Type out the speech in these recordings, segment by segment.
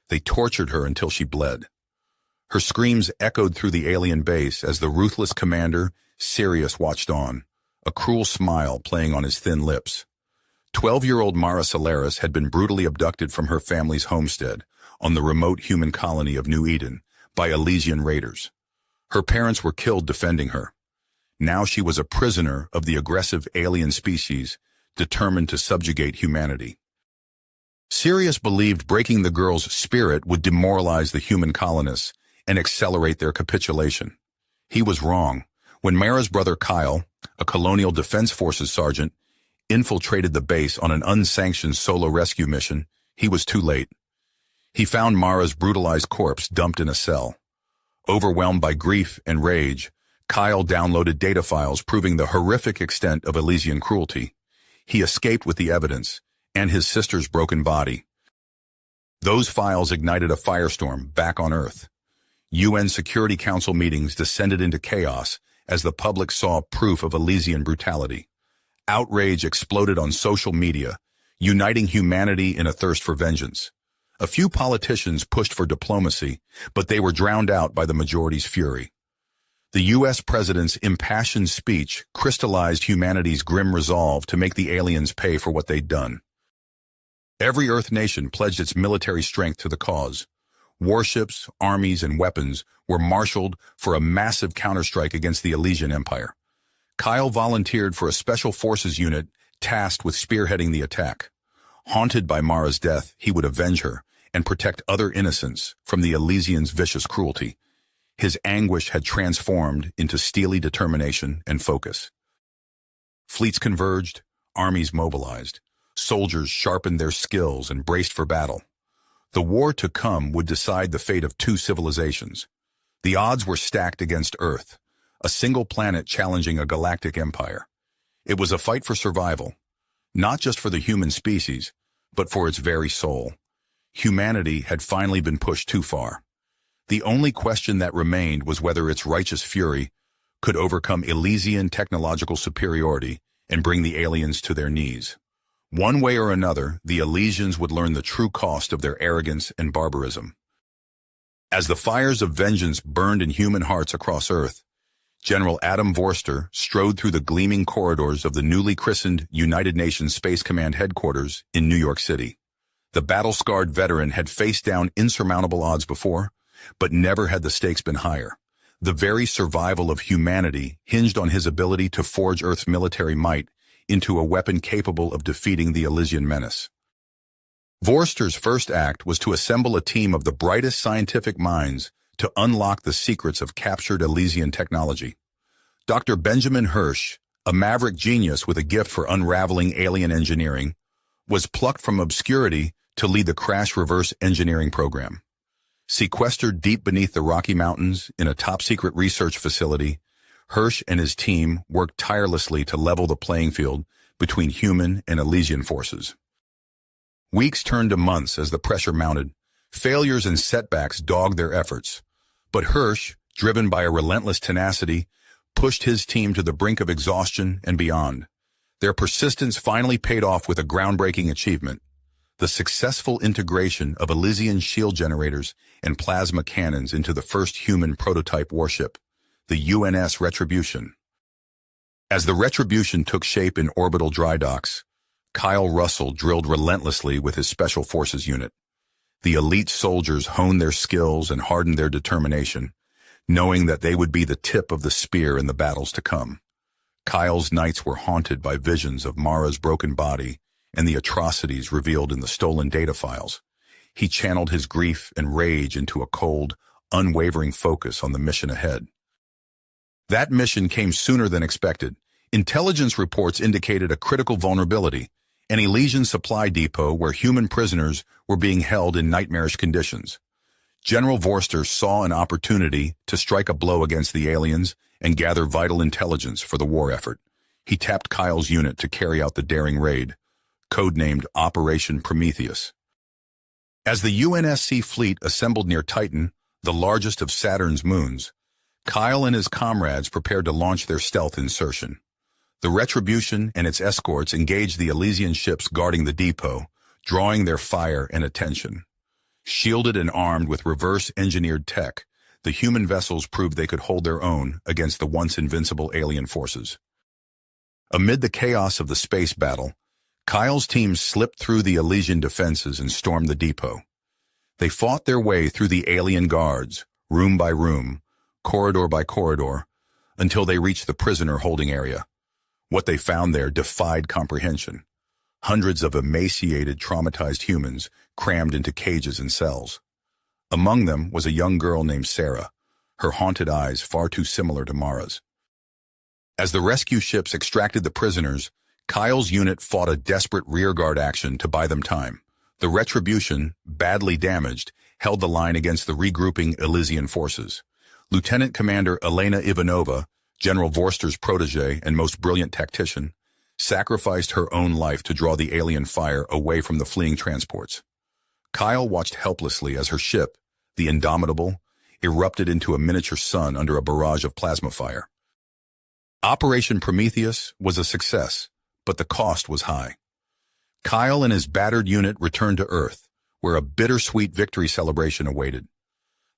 They tortured her until she bled. Her screams echoed through the alien base as the ruthless commander, Sirius, watched on, a cruel smile playing on his thin lips. 12-year-old Mara Solaris had been brutally abducted from her family's homestead on the remote human colony of New Eden by Elysian raiders. Her parents were killed defending her. Now she was a prisoner of the aggressive alien species, determined to subjugate humanity. Sirius believed breaking the girl's spirit would demoralize the human colonists and accelerate their capitulation. He was wrong. When Mara's brother Kyle, a Colonial Defense Forces sergeant, infiltrated the base on an unsanctioned solo rescue mission, he was too late. He found Mara's brutalized corpse dumped in a cell. Overwhelmed by grief and rage, Kyle downloaded data files proving the horrific extent of Elysian cruelty. He escaped with the evidence and his sister's broken body. Those files ignited a firestorm back on Earth. UN Security Council meetings descended into chaos as the public saw proof of Elysian brutality. Outrage exploded on social media, uniting humanity in a thirst for vengeance. A few politicians pushed for diplomacy, but they were drowned out by the majority's fury. The U.S. president's impassioned speech crystallized humanity's grim resolve to make the aliens pay for what they'd done. Every Earth nation pledged its military strength to the cause. Warships, armies, and weapons were marshaled for a massive counterstrike against the Elysian Empire. Kyle volunteered for a special forces unit tasked with spearheading the attack. Haunted by Mara's death, he would avenge her and protect other innocents from the Elysians' vicious cruelty. His anguish had transformed into steely determination and focus. Fleets converged, armies mobilized. Soldiers sharpened their skills and braced for battle. The war to come would decide the fate of two civilizations. The odds were stacked against Earth, a single planet challenging a galactic empire. It was a fight for survival, not just for the human species, but for its very soul. Humanity had finally been pushed too far. The only question that remained was whether its righteous fury could overcome Elysian technological superiority and bring the aliens to their knees. One way or another, the Elysians would learn the true cost of their arrogance and barbarism. As the fires of vengeance burned in human hearts across Earth, General Adam Vorster strode through the gleaming corridors of the newly christened United Nations Space Command headquarters in New York City. The battle-scarred veteran had faced down insurmountable odds before, but never had the stakes been higher. The very survival of humanity hinged on his ability to forge Earth's military might into a weapon capable of defeating the Elysian menace. Vorster's first act was to assemble a team of the brightest scientific minds to unlock the secrets of captured Elysian technology. Dr. Benjamin Hirsch, a maverick genius with a gift for unraveling alien engineering, was plucked from obscurity to lead the crash reverse engineering program. Sequestered deep beneath the Rocky Mountains in a top-secret research facility, Hirsch and his team worked tirelessly to level the playing field between human and Elysian forces. Weeks turned to months as the pressure mounted. Failures and setbacks dogged their efforts. But Hirsch, driven by a relentless tenacity, pushed his team to the brink of exhaustion and beyond. Their persistence finally paid off with a groundbreaking achievement: the successful integration of Elysian shield generators and plasma cannons into the first human prototype warship, the UNS Retribution. As the Retribution took shape in orbital dry docks, Kyle Russell drilled relentlessly with his Special Forces unit. The elite soldiers honed their skills and hardened their determination, knowing that they would be the tip of the spear in the battles to come. Kyle's nights were haunted by visions of Mara's broken body and the atrocities revealed in the stolen data files. He channeled his grief and rage into a cold, unwavering focus on the mission ahead. That mission came sooner than expected. Intelligence reports indicated a critical vulnerability, an Elysian supply depot where human prisoners were being held in nightmarish conditions. General Vorster saw an opportunity to strike a blow against the aliens and gather vital intelligence for the war effort. He tapped Kyle's unit to carry out the daring raid, codenamed Operation Prometheus. As the UNSC fleet assembled near Titan, the largest of Saturn's moons, Kyle and his comrades prepared to launch their stealth insertion. The Retribution and its escorts engaged the Elysian ships guarding the depot, drawing their fire and attention. Shielded and armed with reverse-engineered tech, the human vessels proved they could hold their own against the once invincible alien forces. Amid the chaos of the space battle, Kyle's team slipped through the Elysian defenses and stormed the depot. They fought their way through the alien guards, room by room, corridor by corridor, until they reached the prisoner holding area. What they found there defied comprehension. Hundreds of emaciated, traumatized humans crammed into cages and cells. Among them was a young girl named Sarah, her haunted eyes far too similar to Mara's. As the rescue ships extracted the prisoners, Kyle's unit fought a desperate rearguard action to buy them time. The Retribution, badly damaged, held the line against the regrouping Elysian forces. Lieutenant Commander Elena Ivanova, General Vorster's protege and most brilliant tactician, sacrificed her own life to draw the alien fire away from the fleeing transports. Kyle watched helplessly as her ship, the Indomitable, erupted into a miniature sun under a barrage of plasma fire. Operation Prometheus was a success, but the cost was high. Kyle and his battered unit returned to Earth, where a bittersweet victory celebration awaited.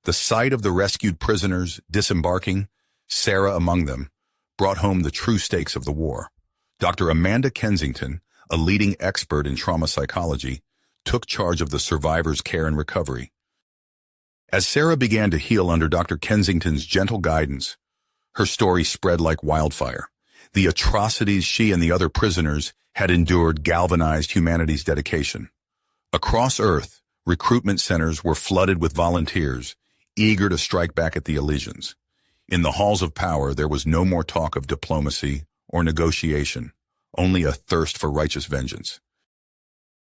The sight of the rescued prisoners disembarking, Sarah among them, brought home the true stakes of the war. Dr. Amanda Kensington, a leading expert in trauma psychology, took charge of the survivors' care and recovery. As Sarah began to heal under Dr. Kensington's gentle guidance, her story spread like wildfire. The atrocities she and the other prisoners had endured galvanized humanity's dedication. Across Earth, recruitment centers were flooded with volunteers, eager to strike back at the Elysians. In the halls of power, there was no more talk of diplomacy or negotiation, only a thirst for righteous vengeance.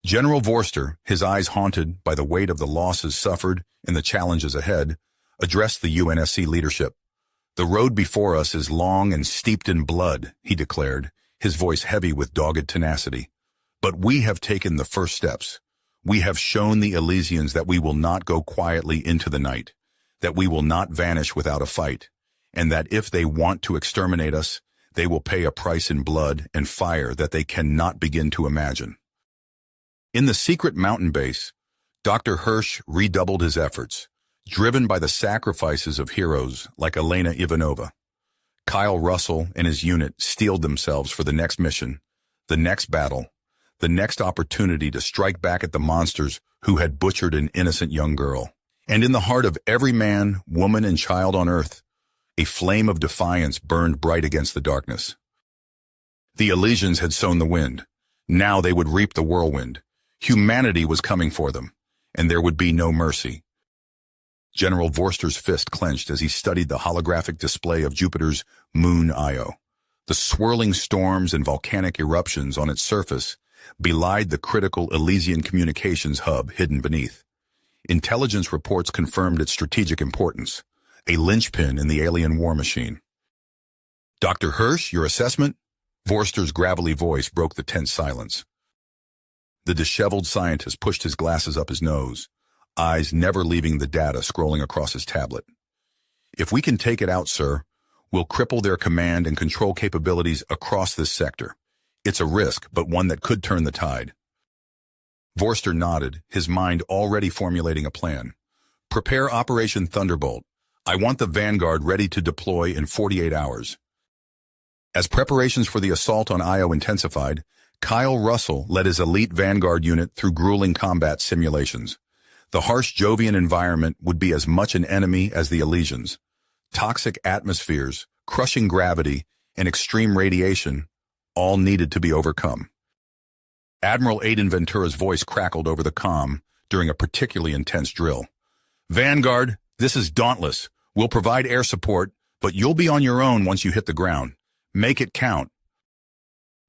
General Vorster, his eyes haunted by the weight of the losses suffered and the challenges ahead, addressed the UNSC leadership. "The road before us is long and steeped in blood," he declared, his voice heavy with dogged tenacity. "But we have taken the first steps. We have shown the Elysians that we will not go quietly into the night, that we will not vanish without a fight, and that if they want to exterminate us, they will pay a price in blood and fire that they cannot begin to imagine." In the secret mountain base, Dr. Hirsch redoubled his efforts, driven by the sacrifices of heroes like Elena Ivanova. Kyle Russell and his unit steeled themselves for the next mission, the next battle, the next opportunity to strike back at the monsters who had butchered an innocent young girl. And in the heart of every man, woman, and child on Earth, a flame of defiance burned bright against the darkness. The Elysians had sown the wind. Now they would reap the whirlwind. Humanity was coming for them, and there would be no mercy. General Vorster's fist clenched as he studied the holographic display of Jupiter's moon Io. The swirling storms and volcanic eruptions on its surface belied the critical Elysian communications hub hidden beneath. Intelligence reports confirmed its strategic importance, a linchpin in the alien war machine. "Dr. Hirsch, your assessment?" Vorster's gravelly voice broke the tense silence. The disheveled scientist pushed his glasses up his nose, eyes never leaving the data scrolling across his tablet. "If we can take it out, sir, we'll cripple their command and control capabilities across this sector. It's a risk, but one that could turn the tide." Vorster nodded, his mind already formulating a plan. "Prepare Operation Thunderbolt. I want the Vanguard ready to deploy in 48 hours. As preparations for the assault on Io intensified, Kyle Russell led his elite Vanguard unit through grueling combat simulations. The harsh Jovian environment would be as much an enemy as the Elysians. Toxic atmospheres, crushing gravity, and extreme radiation, all needed to be overcome. Admiral Aiden Ventura's voice crackled over the comm during a particularly intense drill. "Vanguard, this is Dauntless. We'll provide air support, but you'll be on your own once you hit the ground. Make it count."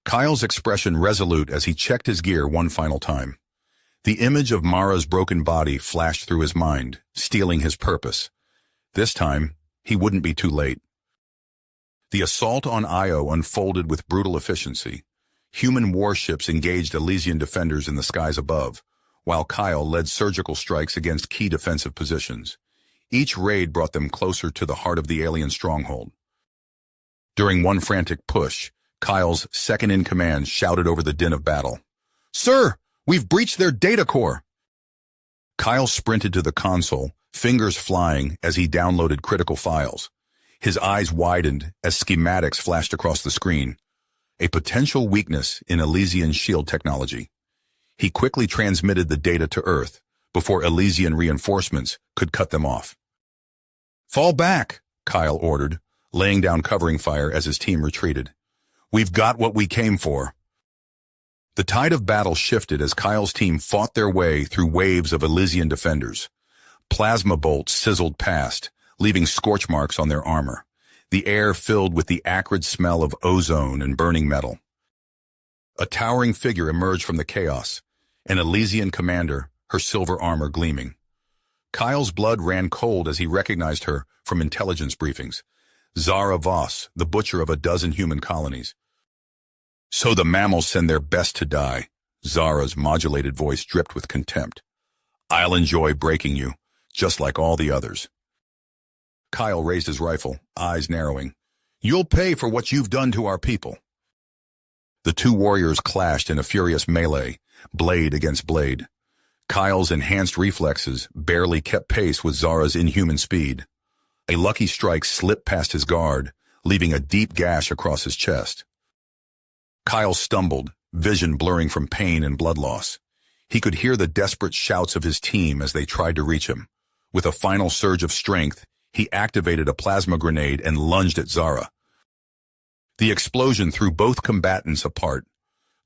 Kyle's expression resolute as he checked his gear one final time. The image of Mara's broken body flashed through his mind, stealing his purpose. This time, he wouldn't be too late. The assault on Io unfolded with brutal efficiency. Human warships engaged Elysian defenders in the skies above, while Kyle led surgical strikes against key defensive positions. Each raid brought them closer to the heart of the alien stronghold. During one frantic push, Kyle's second-in-command shouted over the din of battle, "Sir, we've breached their data core!" Kyle sprinted to the console, fingers flying as he downloaded critical files. His eyes widened as schematics flashed across the screen. A potential weakness in Elysian shield technology. He quickly transmitted the data to Earth before Elysian reinforcements could cut them off. "Fall back," Kyle ordered, laying down covering fire as his team retreated. "We've got what we came for." The tide of battle shifted as Kyle's team fought their way through waves of Elysian defenders. Plasma bolts sizzled past, leaving scorch marks on their armor. The air filled with the acrid smell of ozone and burning metal. A towering figure emerged from the chaos, an Elysian commander, her silver armor gleaming. Kyle's blood ran cold as he recognized her from intelligence briefings. Zara Voss, the butcher of a dozen human colonies. "So the mammals send their best to die." Zara's modulated voice dripped with contempt. "I'll enjoy breaking you, just like all the others." Kyle raised his rifle, eyes narrowing. "You'll pay for what you've done to our people." The two warriors clashed in a furious melee, blade against blade. Kyle's enhanced reflexes barely kept pace with Zara's inhuman speed. A lucky strike slipped past his guard, leaving a deep gash across his chest. Kyle stumbled, vision blurring from pain and blood loss. He could hear the desperate shouts of his team as they tried to reach him. With a final surge of strength, he activated a plasma grenade and lunged at Zara. The explosion threw both combatants apart.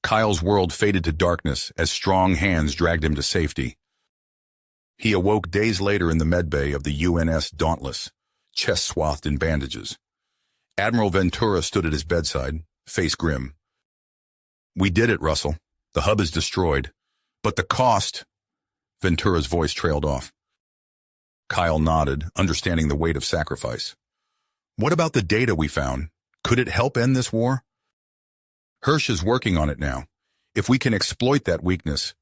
Kyle's world faded to darkness as strong hands dragged him to safety. He awoke days later in the medbay of the UNS Dauntless, chest swathed in bandages. Admiral Ventura stood at his bedside, face grim. "We did it, Russell. The hub is destroyed. But the cost—" Ventura's voice trailed off. Kyle nodded, understanding the weight of sacrifice. "What about the data we found? Could it help end this war?" "Hirsch is working on it now. If we can exploit that weakness—"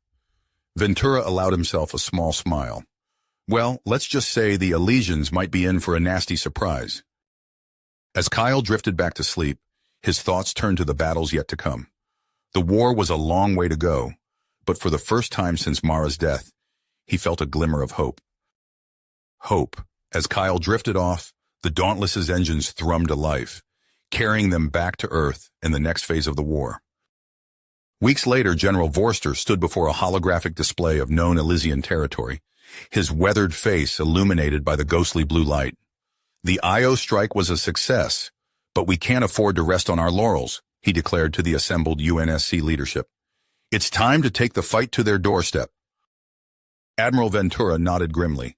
Ventura allowed himself a small smile. "Well, let's just say the Elysians might be in for a nasty surprise." As Kyle drifted back to sleep, his thoughts turned to the battles yet to come. The war was a long way to go, but for the first time since Mara's death, he felt a glimmer of hope. Hope. As Kyle drifted off, the Dauntless's engines thrummed to life, carrying them back to Earth in the next phase of the war. Weeks later, General Vorster stood before a holographic display of known Elysian territory, his weathered face illuminated by the ghostly blue light. "The Io strike was a success, but we can't afford to rest on our laurels," he declared to the assembled UNSC leadership. "It's time to take the fight to their doorstep." Admiral Ventura nodded grimly.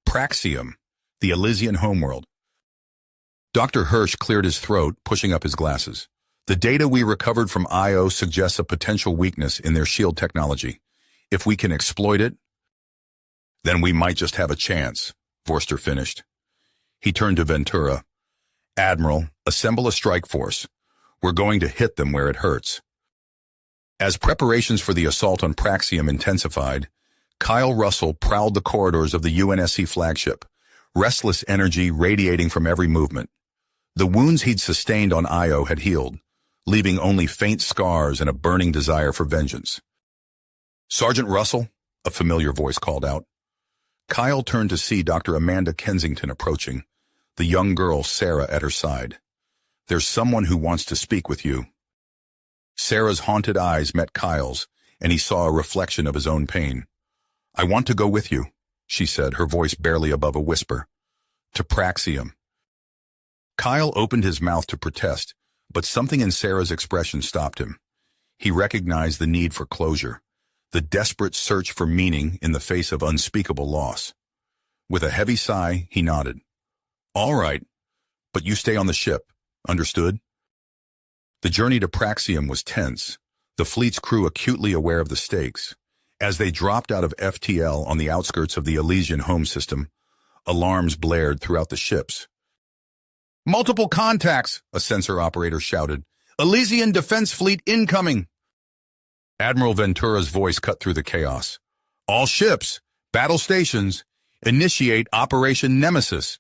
"Praxium, the Elysian homeworld." Dr. Hirsch cleared his throat, pushing up his glasses. "The data we recovered from Io suggests a potential weakness in their shield technology. If we can exploit it, then we might just have a chance," Vorster finished. He turned to Ventura. "Admiral, assemble a strike force. We're going to hit them where it hurts." As preparations for the assault on Praxium intensified, Kyle Russell prowled the corridors of the UNSC flagship, restless energy radiating from every movement. The wounds he'd sustained on Io had healed, leaving only faint scars and a burning desire for vengeance. "Sergeant Russell," a familiar voice called out. Kyle turned to see Dr. Amanda Kensington approaching, the young girl Sarah at her side. "There's someone who wants to speak with you." Sarah's haunted eyes met Kyle's, and he saw a reflection of his own pain. "I want to go with you," she said, her voice barely above a whisper. "To Praxium." Kyle opened his mouth to protest, but something in Sarah's expression stopped him. He recognized the need for closure, the desperate search for meaning in the face of unspeakable loss. With a heavy sigh, he nodded. "All right, but you stay on the ship. Understood?" The journey to Praxium was tense, the fleet's crew acutely aware of the stakes. As they dropped out of FTL on the outskirts of the Elysian home system, alarms blared throughout the ships. "Multiple contacts," a sensor operator shouted. "Elysian defense fleet incoming." Admiral Ventura's voice cut through the chaos. "All ships, battle stations, initiate Operation Nemesis."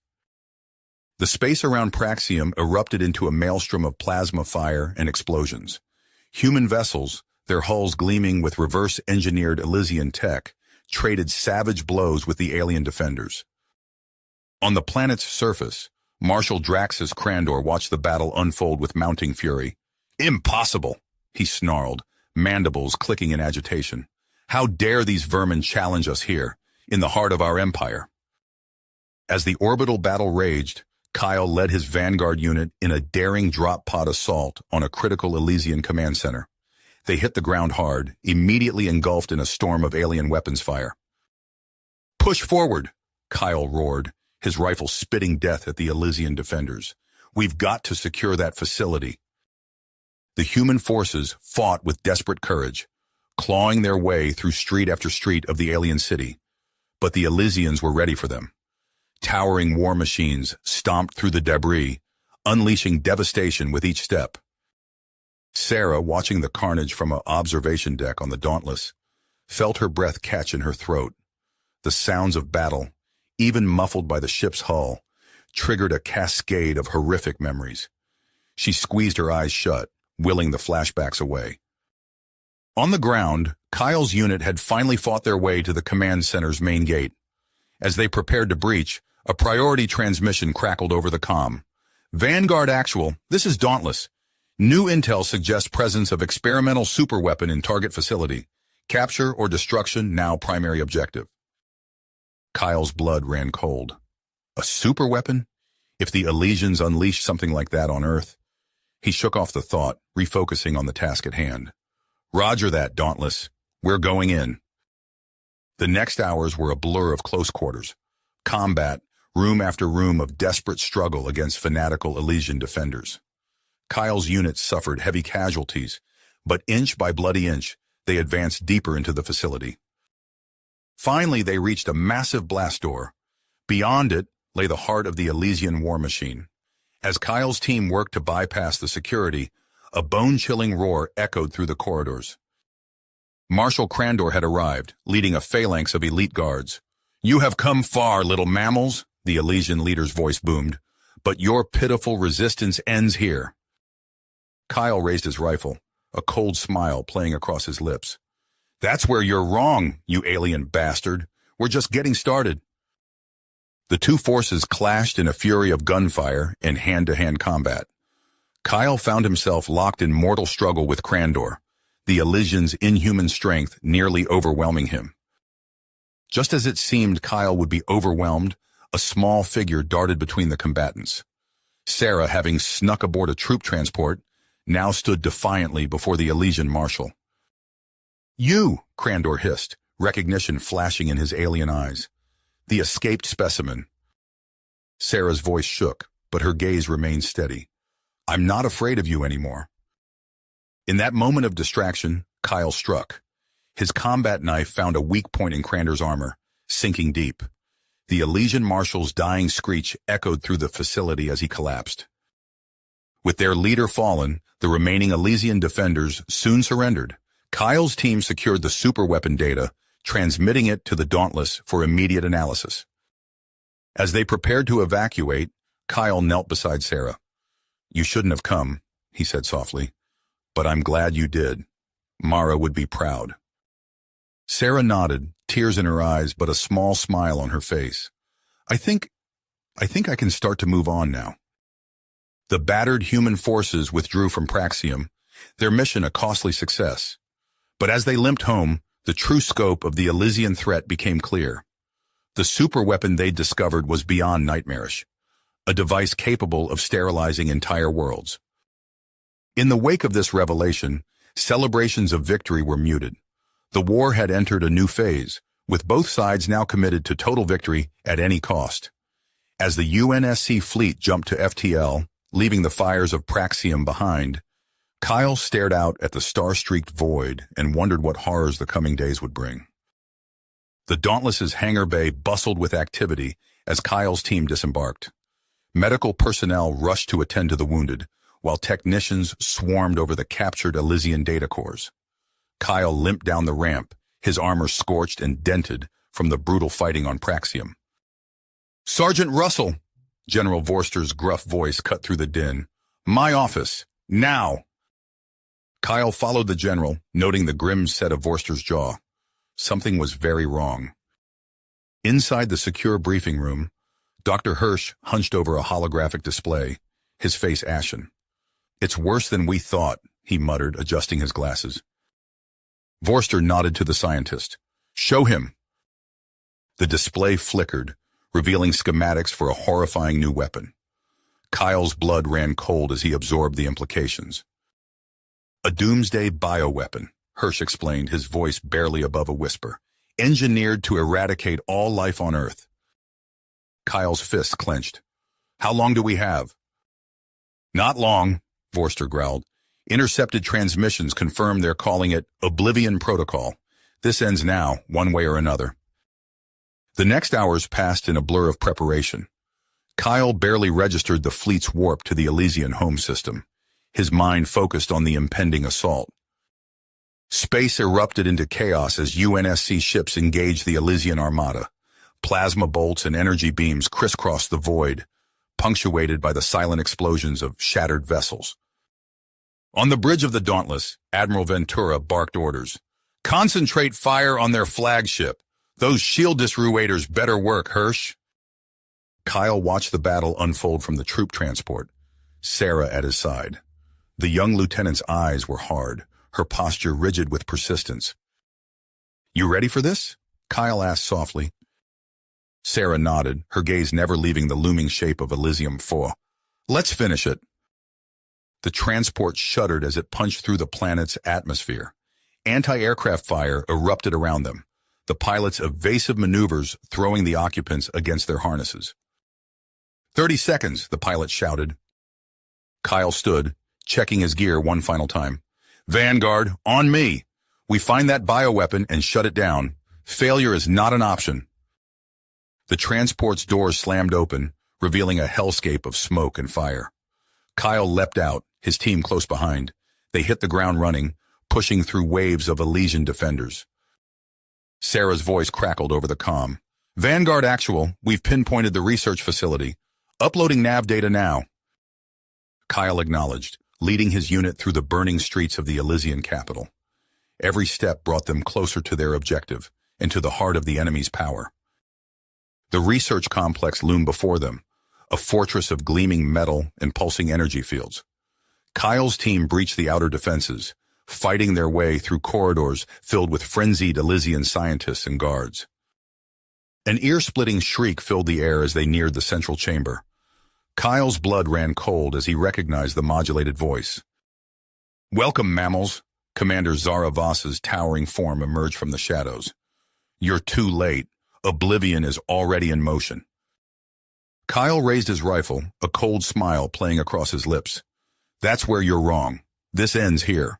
The space around Praxium erupted into a maelstrom of plasma fire and explosions. Human vessels, their hulls gleaming with reverse-engineered Elysian tech, traded savage blows with the alien defenders. On the planet's surface, Marshal Draxus Crandor watched the battle unfold with mounting fury. "Impossible," he snarled, mandibles clicking in agitation. "How dare these vermin challenge us here, in the heart of our empire?" As the orbital battle raged, Kyle led his vanguard unit in a daring drop-pod assault on a critical Elysian command center. They hit the ground hard, immediately engulfed in a storm of alien weapons fire. "Push forward," Kyle roared, his rifle spitting death at the Elysian defenders. "We've got to secure that facility." The human forces fought with desperate courage, clawing their way through street after street of the alien city. But the Elysians were ready for them. Towering war machines stomped through the debris, unleashing devastation with each step. Sarah, watching the carnage from an observation deck on the Dauntless, felt her breath catch in her throat. The sounds of battle, even muffled by the ship's hull, triggered a cascade of horrific memories. She squeezed her eyes shut, willing the flashbacks away. On the ground, Kyle's unit had finally fought their way to the command center's main gate. As they prepared to breach, a priority transmission crackled over the comm. "Vanguard Actual, this is Dauntless. New intel suggests presence of experimental superweapon in target facility. Capture or destruction now primary objective." Kyle's blood ran cold. A superweapon? If the Elysians unleashed something like that on Earth? He shook off the thought, refocusing on the task at hand. "Roger that, Dauntless. We're going in." The next hours were a blur of close quarters. Combat, room after room of desperate struggle against fanatical Elysian defenders. Kyle's unit suffered heavy casualties, but inch by bloody inch, they advanced deeper into the facility. Finally, they reached a massive blast door. Beyond it lay the heart of the Elysian war machine. As Kyle's team worked to bypass the security, a bone-chilling roar echoed through the corridors. Marshal Crandor had arrived, leading a phalanx of elite guards. "You have come far, little mammals," the Elysian leader's voice boomed, "but your pitiful resistance ends here." Kyle raised his rifle, a cold smile playing across his lips. "That's where you're wrong, you alien bastard. We're just getting started." The two forces clashed in a fury of gunfire and hand-to-hand combat. Kyle found himself locked in mortal struggle with Crandor, the Elysian's inhuman strength nearly overwhelming him. Just as it seemed Kyle would be overwhelmed, a small figure darted between the combatants. Sarah, having snuck aboard a troop transport, now stood defiantly before the Elysian marshal. "You," Crandor hissed, recognition flashing in his alien eyes. "The escaped specimen." Sarah's voice shook, but her gaze remained steady. "I'm not afraid of you anymore." In that moment of distraction, Kyle struck. His combat knife found a weak point in Crandor's armor, sinking deep. The Elysian marshal's dying screech echoed through the facility as he collapsed. With their leader fallen, the remaining Elysian defenders soon surrendered. Kyle's team secured the superweapon data, transmitting it to the Dauntless for immediate analysis. As they prepared to evacuate, Kyle knelt beside Sarah. "You shouldn't have come," he said softly, "but I'm glad you did. Mara would be proud." Sarah nodded, tears in her eyes but a small smile on her face. I think I can start to move on now." The battered human forces withdrew from Praxium, their mission a costly success. But as they limped home, the true scope of the Elysian threat became clear. The superweapon they'd discovered was beyond nightmarish, a device capable of sterilizing entire worlds. In the wake of this revelation, celebrations of victory were muted. The war had entered a new phase, with both sides now committed to total victory at any cost. As the UNSC fleet jumped to FTL, leaving the fires of Praxium behind, Kyle stared out at the star-streaked void and wondered what horrors the coming days would bring. The Dauntless's hangar bay bustled with activity as Kyle's team disembarked. Medical personnel rushed to attend to the wounded, while technicians swarmed over the captured Elysian data cores. Kyle limped down the ramp, his armor scorched and dented from the brutal fighting on Praxium. "Sergeant Russell," General Vorster's gruff voice cut through the din. "My office, now." Kyle followed the general, noting the grim set of Vorster's jaw. something was very wrong. Inside the secure briefing room, Dr. Hirsch hunched over a holographic display, his face ashen. "It's worse than we thought," he muttered, adjusting his glasses. Vorster nodded to the scientist. "Show him." The display flickered, revealing schematics for a horrifying new weapon. Kyle's blood ran cold as he absorbed the implications. "A doomsday bioweapon," Hirsch explained, his voice barely above a whisper, "engineered to eradicate all life on Earth." Kyle's fists clenched. "How long do we have?" "Not long," Vorster growled. "Intercepted transmissions confirm they're calling it Oblivion Protocol. This ends now, one way or another." The next hours passed in a blur of preparation. Kyle barely registered the fleet's warp to the Elysian home system, his mind focused on the impending assault. Space erupted into chaos as UNSC ships engaged the Elysian armada. Plasma bolts and energy beams crisscrossed the void, punctuated by the silent explosions of shattered vessels. On the bridge of the Dauntless, Admiral Ventura barked orders. "Concentrate fire on their flagship. Those shield disruators better work, Hirsch." Kyle watched the battle unfold from the troop transport, Sarah at his side. The young lieutenant's eyes were hard, her posture rigid with persistence. "You ready for this?" Kyle asked softly. Sarah nodded, her gaze never leaving the looming shape of Elysium 4. "Let's finish it." The transport shuddered as it punched through the planet's atmosphere. Anti-aircraft fire erupted around them, the pilots' evasive maneuvers throwing the occupants against their harnesses. 30 seconds, the pilot shouted. Kyle stood, checking his gear one final time. "Vanguard, on me! We find that bioweapon and shut it down. Failure is not an option." The transport's doors slammed open, revealing a hellscape of smoke and fire. Kyle leapt out, his team close behind. They hit the ground running, pushing through waves of Elysian defenders. Sarah's voice crackled over the comm. "Vanguard Actual, we've pinpointed the research facility. Uploading nav data now." Kyle acknowledged, leading his unit through the burning streets of the Elysian capital. Every step brought them closer to their objective, and to the heart of the enemy's power. The research complex loomed before them, a fortress of gleaming metal and pulsing energy fields. Kyle's team breached the outer defenses, fighting their way through corridors filled with frenzied Elysian scientists and guards. An ear-splitting shriek filled the air as they neared the central chamber. Kyle's blood ran cold as he recognized the modulated voice. "Welcome, mammals," Commander Zara Voss's towering form emerged from the shadows. "You're too late. Oblivion is already in motion." Kyle raised his rifle, a cold smile playing across his lips. "That's where you're wrong. This ends here."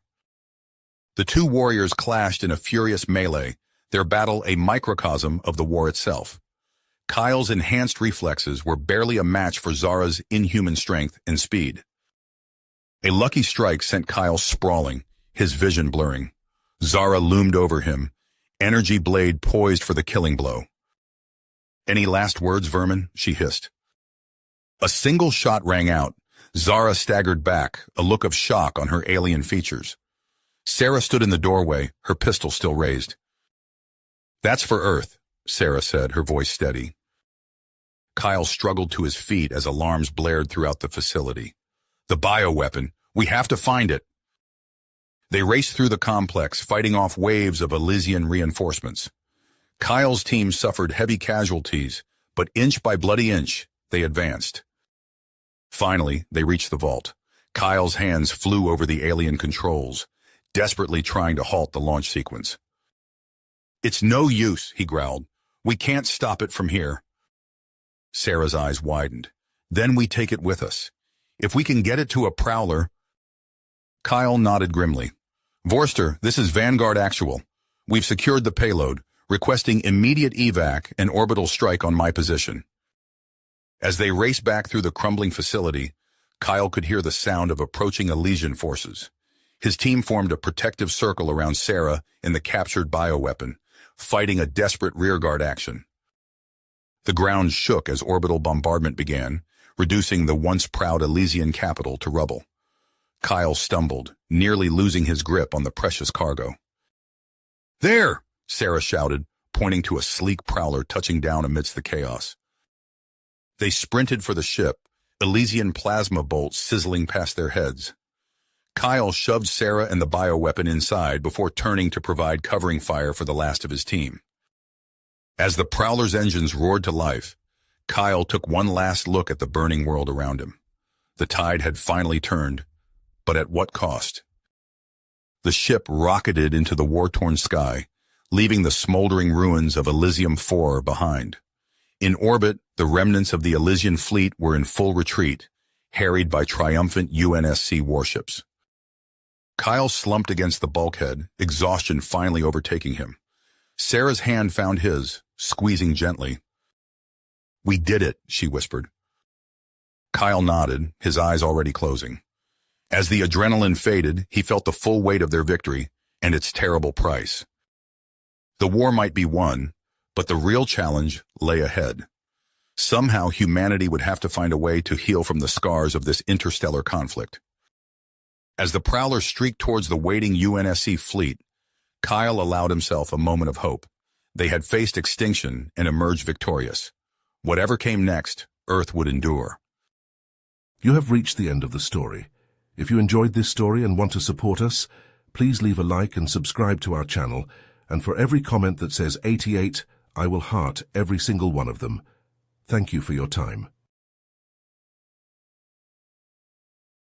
The two warriors clashed in a furious melee, their battle a microcosm of the war itself. Kyle's enhanced reflexes were barely a match for Zara's inhuman strength and speed. A lucky strike sent Kyle sprawling, his vision blurring. Zara loomed over him, energy blade poised for the killing blow. "Any last words, vermin?" she hissed. A single shot rang out. Zara staggered back, a look of shock on her alien features. Sarah stood in the doorway, her pistol still raised. "That's for Earth," Sarah said, her voice steady. Kyle struggled to his feet as alarms blared throughout the facility. "The bioweapon! We have to find it!" They raced through the complex, fighting off waves of Elysian reinforcements. Kyle's team suffered heavy casualties, but inch by bloody inch, they advanced. Finally, they reached the vault. Kyle's hands flew over the alien controls, desperately trying to halt the launch sequence. "It's no use," he growled. "We can't stop it from here." Sarah's eyes widened. "Then we take it with us. If we can get it to a prowler—" Kyle nodded grimly. "Vorster, this is Vanguard Actual. We've secured the payload, requesting immediate evac and orbital strike on my position." As they raced back through the crumbling facility, Kyle could hear the sound of approaching Elysian forces. His team formed a protective circle around Sarah and the captured bioweapon, fighting a desperate rearguard action. The ground shook as orbital bombardment began, reducing the once proud Elysian capital to rubble. Kyle stumbled, nearly losing his grip on the precious cargo. "There!" Sarah shouted, pointing to a sleek prowler touching down amidst the chaos. They sprinted for the ship, Elysian plasma bolts sizzling past their heads. Kyle shoved Sarah and the bioweapon inside before turning to provide covering fire for the last of his team. As the prowler's engines roared to life, Kyle took one last look at the burning world around him. The tide had finally turned, but at what cost? The ship rocketed into the war-torn sky, leaving the smoldering ruins of Elysium 4 behind. In orbit, the remnants of the Elysian fleet were in full retreat, harried by triumphant UNSC warships. Kyle slumped against the bulkhead, exhaustion finally overtaking him. Sarah's hand found his, squeezing gently. "We did it," she whispered. Kyle nodded, his eyes already closing. As the adrenaline faded, he felt the full weight of their victory and its terrible price. The war might be won, but the real challenge lay ahead. Somehow humanity would have to find a way to heal from the scars of this interstellar conflict. As the prowler streaked towards the waiting UNSC fleet, Kyle allowed himself a moment of hope. They had faced extinction and emerged victorious. Whatever came next, Earth would endure. You have reached the end of the story. If you enjoyed this story and want to support us, please leave a like and subscribe to our channel, and for every comment that says 88, I will heart every single one of them. Thank you for your time.